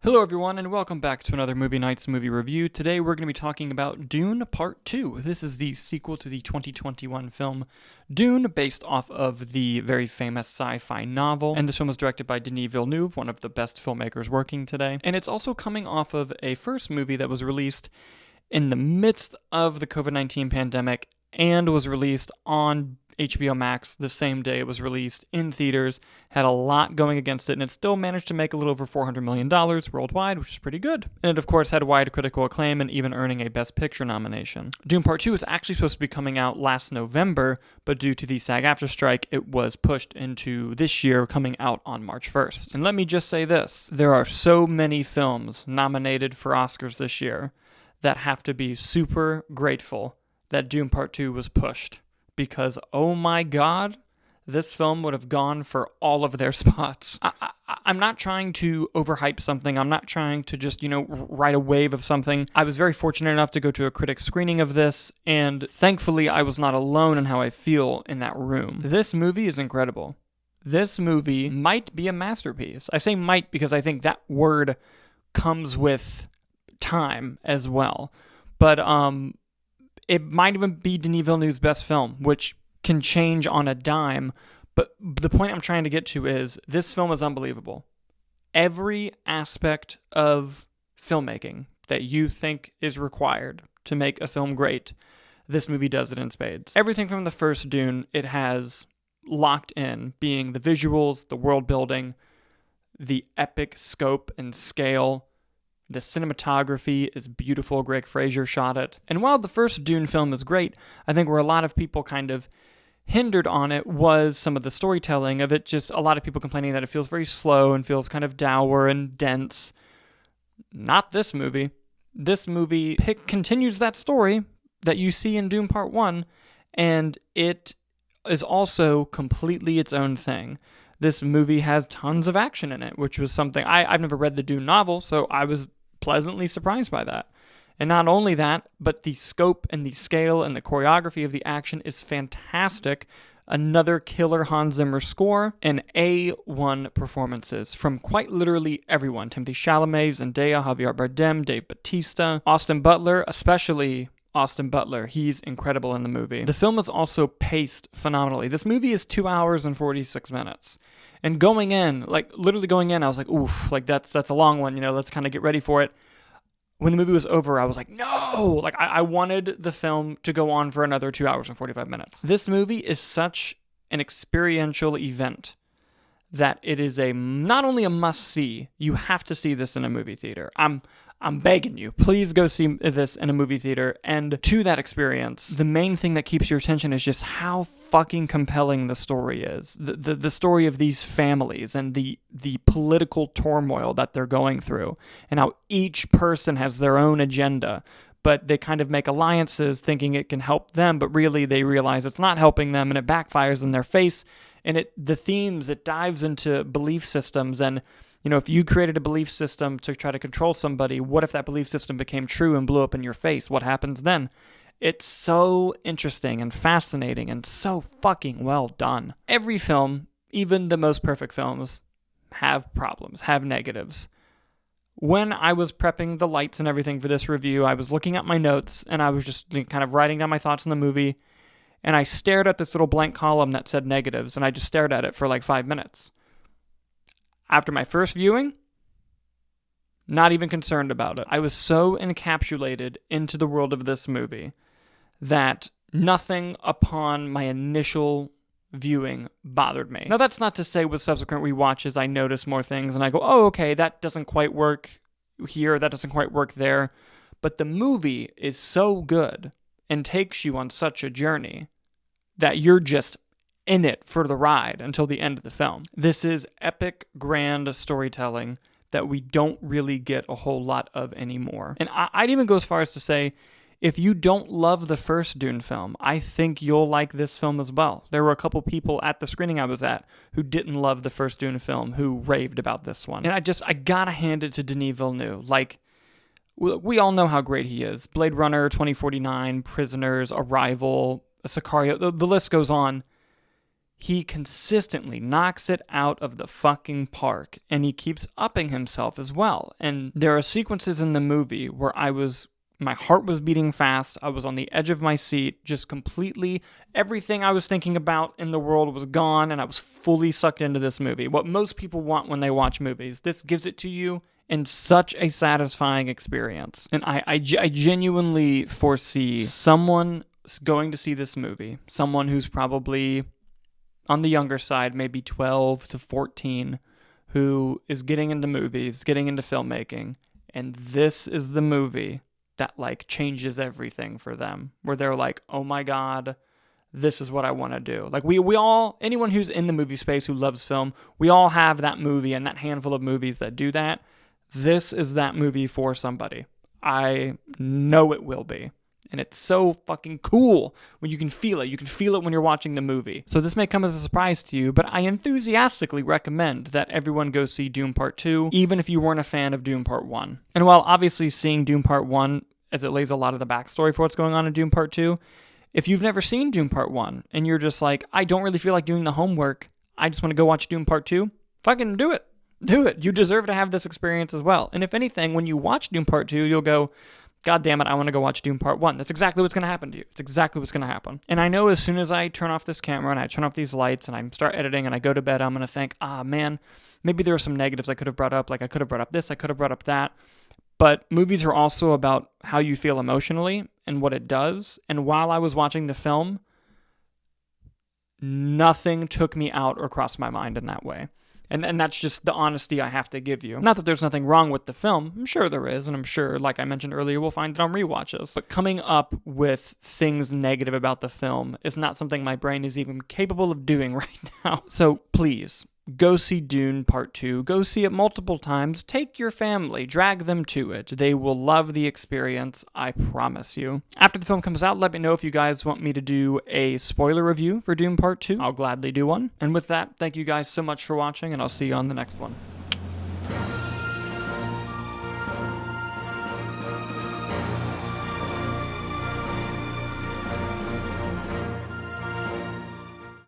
Hello everyone and welcome back to another Movie Nights movie review. Today we're going to be talking about Dune Part 2. This is the sequel to the 2021 film Dune, based off of the very famous sci-fi novel. And this film was directed by Denis Villeneuve, one of the best filmmakers working today. And it's also coming off of a first movie that was released in the midst of the COVID-19 pandemic and was released on HBO Max the same day it was released in theaters, had a lot going against it, and it still managed to make a little over $400 million worldwide, which is pretty good. And it, of course, had wide critical acclaim and even earning a Best Picture nomination. Dune Part 2 was actually supposed to be coming out last November, but due to the SAG-AFTRA strike, it was pushed into this year, coming out on March 1st. And let me just say this, there are so many films nominated for Oscars this year that have to be super grateful that Dune Part 2 was pushed. Because, oh my god, this film would have gone for all of their spots. I'm not trying to overhype something. I'm not trying to just, ride a wave of something. I was very fortunate enough to go to a critic screening of this, and thankfully I was not alone in how I feel in that room. This movie is incredible. This movie might be a masterpiece. I say might because I think that word comes with time as well. But, it might even be Denis Villeneuve's best film, which can change on a dime. But the point I'm trying to get to is this film is unbelievable. Every aspect of filmmaking that you think is required to make a film great, this movie does it in spades. Everything from the first Dune, it has locked in, being the visuals, the world building, the epic scope and scale. The cinematography is beautiful. Greg Fraser shot it. And while the first Dune film is great, I think where a lot of people kind of hindered on it was some of the storytelling of it. Just a lot of people complaining that it feels very slow and feels kind of dour and dense. Not this movie. This movie continues that story that you see in Dune Part 1, and it is also completely its own thing. This movie has tons of action in it, which was something I've never read the Dune novel, so I was pleasantly surprised by that. And not only that, but the scope and the scale and the choreography of the action is fantastic. Another killer Hans Zimmer score and A1 performances from quite literally everyone. Timothee Chalamet, Zendaya, Javier Bardem, Dave Bautista, Austin Butler, especially Austin Butler. He's incredible in the movie. The film is also paced phenomenally. This movie is 2 hours and 46 minutes. And going in, literally going in, I was like, oof, that's a long one, let's kind of get ready for it. When the movie was over, I was like, no! I wanted the film to go on for another 2 hours and 45 minutes. This movie is such an experiential event that it is not only a must-see, you have to see this in a movie theater. I'm begging you, please go see this in a movie theater. And to that experience, the main thing that keeps your attention is just how fucking compelling the story is. The story of these families and the political turmoil that they're going through, and how each person has their own agenda, but they kind of make alliances thinking it can help them, but really they realize it's not helping them, and it backfires in their face. And the themes, it dives into belief systems, and if you created a belief system to try to control somebody, what if that belief system became true and blew up in your face? What happens then? It's so interesting and fascinating and so fucking well done. Every film, even the most perfect films, have problems, have negatives. When I was prepping the lights and everything for this review, I was looking at my notes and I was just kind of writing down my thoughts on the movie, and I stared at this little blank column that said negatives, and I just stared at it for 5 minutes. After my first viewing, not even concerned about it. I was so encapsulated into the world of this movie that nothing upon my initial viewing bothered me. Now, that's not to say with subsequent rewatches I notice more things and I go, oh, okay, that doesn't quite work here, that doesn't quite work there. But the movie is so good and takes you on such a journey that you're just in it for the ride until the end of the film. This is epic, grand storytelling that we don't really get a whole lot of anymore. And I'd even go as far as to say, if you don't love the first Dune film, I think you'll like this film as well. There were a couple people at the screening I was at who didn't love the first Dune film, who raved about this one. And I gotta hand it to Denis Villeneuve. We all know how great he is. Blade Runner, 2049, Prisoners, Arrival, Sicario, the list goes on. he consistently knocks it out of the fucking park, and he keeps upping himself as well. And there are sequences in the movie where my heart was beating fast, I was on the edge of my seat, just completely, everything I was thinking about in the world was gone, and I was fully sucked into this movie. What most people want when they watch movies. This gives it to you in such a satisfying experience. And I genuinely foresee someone going to see this movie, someone who's probably on the younger side, maybe 12 to 14, who is getting into movies, getting into filmmaking, and this is the movie that like changes everything for them, where they're like, oh my God, this is what I want to do. Like we all, anyone who's in the movie space who loves film, we all have that movie and that handful of movies that do that. This is that movie for somebody. I know it will be. And it's so fucking cool when you can feel it. You can feel it when you're watching the movie. So this may come as a surprise to you, but I enthusiastically recommend that everyone go see Dune Part 2, even if you weren't a fan of Dune Part 1. And while obviously seeing Dune Part 1, as it lays a lot of the backstory for what's going on in Dune Part 2, if you've never seen Dune Part 1, and you're just like, I don't really feel like doing the homework, I just want to go watch Dune Part 2, fucking do it. Do it. You deserve to have this experience as well. And if anything, when you watch Dune Part 2, you'll go, God damn it, I want to go watch Dune Part 1. That's exactly what's going to happen to you. It's exactly what's going to happen. And I know as soon as I turn off this camera and I turn off these lights and I start editing and I go to bed, I'm going to think, man, maybe there were some negatives I could have brought up. Like I could have brought up this, I could have brought up that. But movies are also about how you feel emotionally and what it does. And while I was watching the film, nothing took me out or crossed my mind in that way. And that's just the honesty I have to give you. Not that there's nothing wrong with the film. I'm sure there is, and I'm sure, like I mentioned earlier, we'll find it on rewatches. But coming up with things negative about the film is not something my brain is even capable of doing right now. So please, go see Dune Part 2. Go see it multiple times. Take your family. Drag them to it. They will love the experience, I promise you. After the film comes out, let me know if you guys want me to do a spoiler review for Dune Part 2. I'll gladly do one. And with that, thank you guys so much for watching, and I'll see you on the next one.